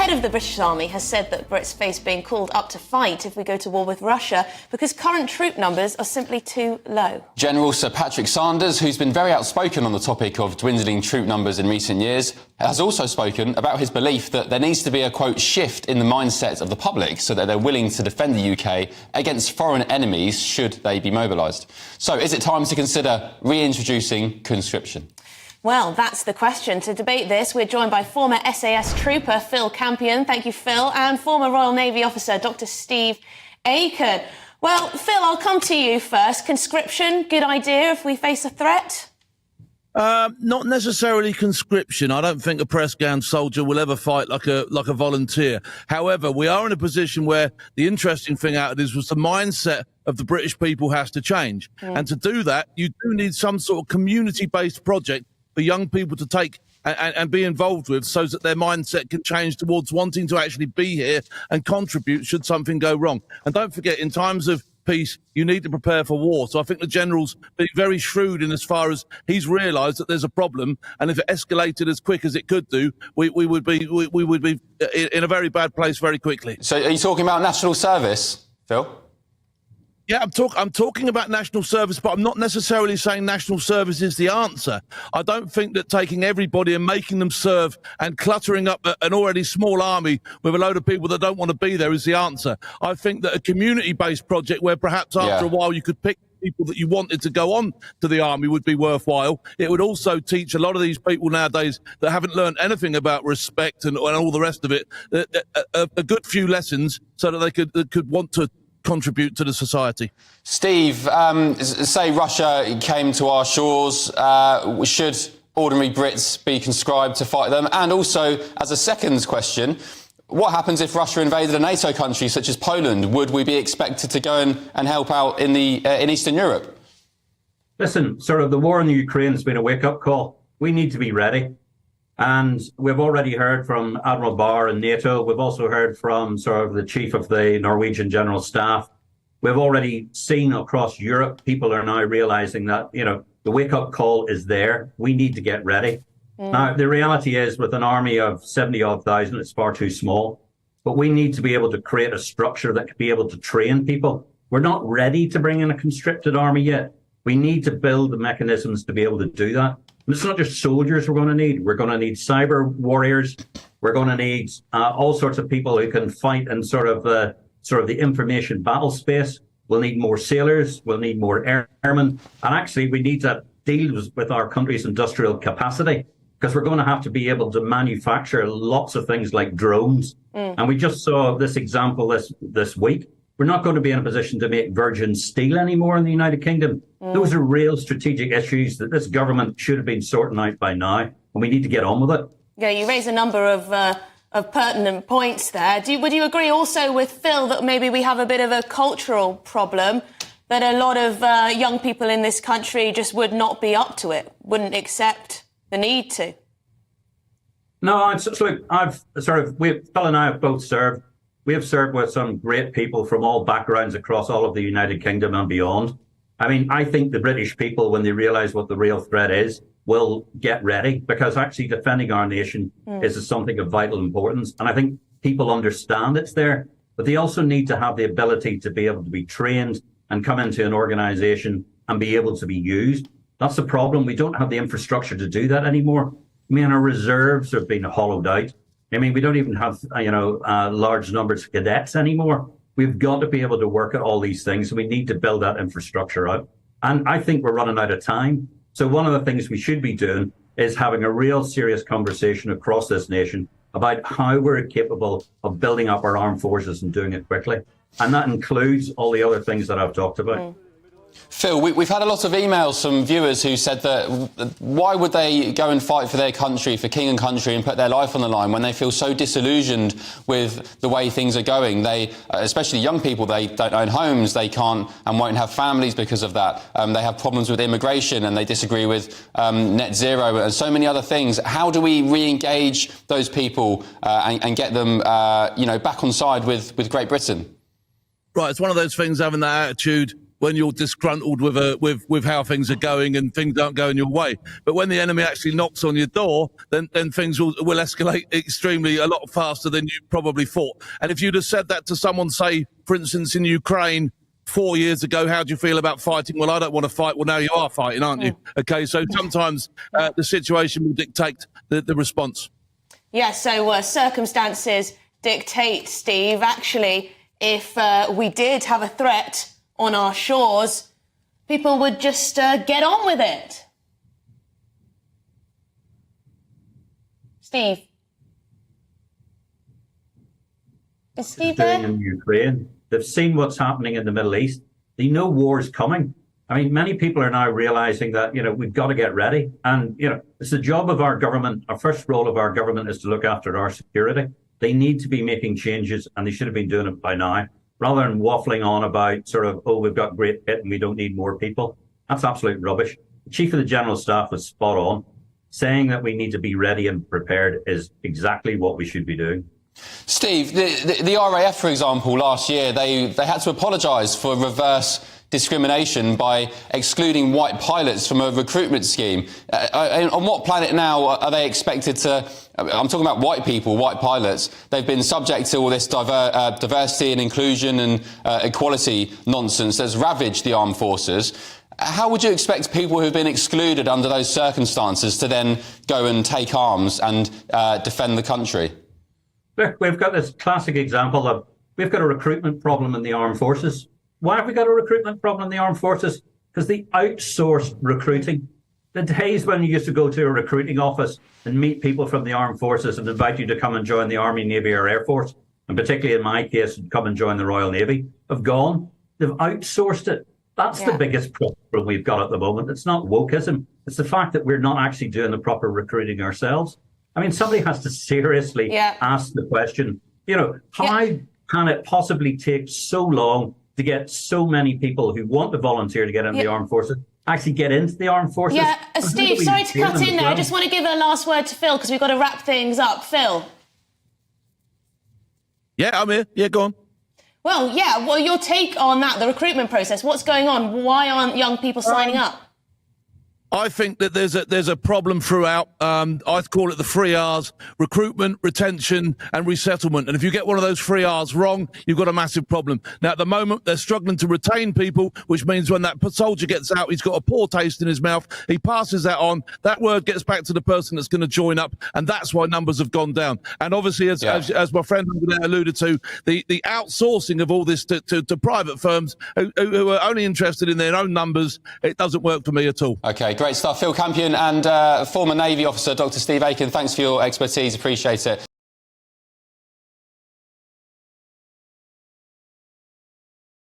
head of the British Army has said that Brits face being called up to fight if we go to war with Russia because current troop numbers are simply too low. General Sir Patrick Sanders, who's been very outspoken on the topic of dwindling troop numbers in recent years, has also spoken about his belief that there needs to be a, quote, shift in the mindset of the public so that they're willing to defend the UK against foreign enemies should they be mobilised. So is it time to consider reintroducing conscription? Well, that's the question. To debate this, we're joined by former SAS trooper Phil Campion. Thank you, Phil. And former Royal Navy officer Dr Steve Aiken. Well, Phil, I'll come to you first. Conscription, good idea if we face a threat? Not necessarily conscription. I don't think a press-gown soldier will ever fight like a volunteer. However, we are in a position where the interesting thing out of this was the mindset of the British people has to change. And to do that, you do need some sort of community-based project for young people to take and be involved with so that their mindset can change towards wanting to actually be here and contribute should something go wrong. And don't forget, in times of peace, you need to prepare for war. So I think the general's been very shrewd in as far as he's realised that there's a problem, and if it escalated as quick as it could do, we would be in a very bad place very quickly. So are you talking about national service, Phil? Yeah, I'm talking about national service, but I'm not necessarily saying national service is the answer. I don't think that taking everybody and making them serve and cluttering up an already small army with a load of people that don't want to be there is the answer. I think that a community-based project where perhaps after a while you could pick people that you wanted to go on to the army would be worthwhile. It would also teach a lot of these people nowadays that haven't learned anything about respect and all the rest of it, a good few lessons so that they could want to contribute to the society. Steve, say Russia came to our shores, should ordinary Brits be conscribed to fight them? And also, as a second question, what happens if Russia invaded a NATO country such as Poland? Would we be expected to go and help out in Eastern Europe? Listen, sort of the war in the Ukraine has been a wake-up call. We need to be ready. And we've already heard from Admiral Barr in NATO. We've also heard from sort of the chief of the Norwegian General Staff. We've already seen across Europe, people are now realizing that, you know, the wake-up call is there. We need to get ready. Now, the reality is with an army of 70-odd thousand, it's far too small. But we need to be able to create a structure that can be able to train people. We're not ready to bring in a conscripted army yet. We need to build the mechanisms to be able to do that. And it's not just soldiers we're going to need. We're going to need cyber warriors. We're going to need all sorts of people who can fight in sort of the information battle space. We'll need more sailors. We'll need more airmen. And actually, we need to deal with our country's industrial capacity because we're going to have to be able to manufacture lots of things like drones. And we just saw this example this week. We're not going to be in a position to make virgin steel anymore in the United Kingdom. Those are real strategic issues that this government should have been sorting out by now, and we need to get on with it. Yeah, you raise a number of pertinent points there. Would you agree also with Phil that maybe we have a bit of a cultural problem, that a lot of young people in this country just would not be up to it, wouldn't accept the need to? No, Phil and I have both served. We have served with some great people from all backgrounds across all of the United Kingdom and beyond. I mean, I think the British people, when they realise what the real threat is, will get ready because actually defending our nation is something of vital importance. And I think people understand it's there, but they also need to have the ability to be able to be trained and come into an organisation and be able to be used. That's the problem. We don't have the infrastructure to do that anymore. I mean, our reserves have been hollowed out. I mean, we don't even have, large numbers of cadets anymore. We've got to be able to work at all these things. So we need to build that infrastructure out. And I think we're running out of time. So one of the things we should be doing is having a real serious conversation across this nation about how we're capable of building up our armed forces and doing it quickly. And that includes all the other things that I've talked about. Phil, we've had a lot of emails from viewers who said that why would they go and fight for their country, for king and country, and put their life on the line when they feel so disillusioned with the way things are going? They, especially young people, they don't own homes, they can't and won't have families because of that. They have problems with immigration and they disagree with net zero and so many other things. How do we re-engage those people and get them, back on side with Great Britain? Right, it's one of those things, having that attitude. when you're disgruntled with how things are going and things aren't going your way. But when the enemy actually knocks on your door, then things will escalate extremely a lot faster than you probably thought. And if you'd have said that to someone, say, for instance, in Ukraine 4 years ago, how do you feel about fighting? Well, I don't want to fight. Well, now you are fighting, aren't you? Okay, so sometimes the situation will dictate the response. Yeah, so circumstances dictate, Steve. Actually, if we did have a threat on our shores, people would just get on with it. Steve? Is Steve there? In Ukraine. They've seen what's happening in the Middle East. They know war's coming. I mean, many people are now realizing that, we've got to get ready. And, it's the job of our government. Our first role of our government is to look after our security. They need to be making changes, and they should have been doing it by now, rather than waffling on about sort of, we've got great kit and we don't need more people. That's absolute rubbish. The Chief of the General Staff was spot on. Saying that we need to be ready and prepared is exactly what we should be doing. Steve, the RAF, for example, last year, they had to apologise for reverse discrimination by excluding white pilots from a recruitment scheme. On what planet now are they expected to... I'm talking about white people, white pilots. They've been subject to all this diversity and inclusion and equality nonsense that's ravaged the armed forces. How would you expect people who've been excluded under those circumstances to then go and take arms and defend the country? Look, we've got this classic example of we've got a recruitment problem in the armed forces. Why have we got a recruitment problem in the armed forces? Because they outsource recruiting. The days when you used to go to a recruiting office and meet people from the armed forces and invite you to come and join the Army, Navy or Air Force, and particularly in my case, come and join the Royal Navy, have gone. They've outsourced it. That's the biggest problem we've got at the moment. It's not wokeism. It's the fact that we're not actually doing the proper recruiting ourselves. I mean, somebody has to seriously ask the question, how can it possibly take so long to get so many people who want to volunteer to get into the armed forces actually get into the armed forces? Yeah, Steve, sorry to cut in there. Well? I just want to give a last word to Phil because we've got to wrap things up. Phil? Yeah, I'm here. Yeah, go on. Well, your take on that, the recruitment process, what's going on? Why aren't young people signing up? I think that there's a problem throughout. I call it the 3 R's: recruitment, retention and resettlement. And if you get one of those 3 R's wrong, you've got a massive problem. Now, at the moment, they're struggling to retain people, which means when that soldier gets out, he's got a poor taste in his mouth. He passes that on. That word gets back to the person that's going to join up. And that's why numbers have gone down. And obviously, as my friend alluded to, the outsourcing of all this to private firms who are only interested in their own numbers, it doesn't work for me at all. OK, great stuff. Phil Campion and former Navy officer Dr Steve Aiken, thanks for your expertise. Appreciate it.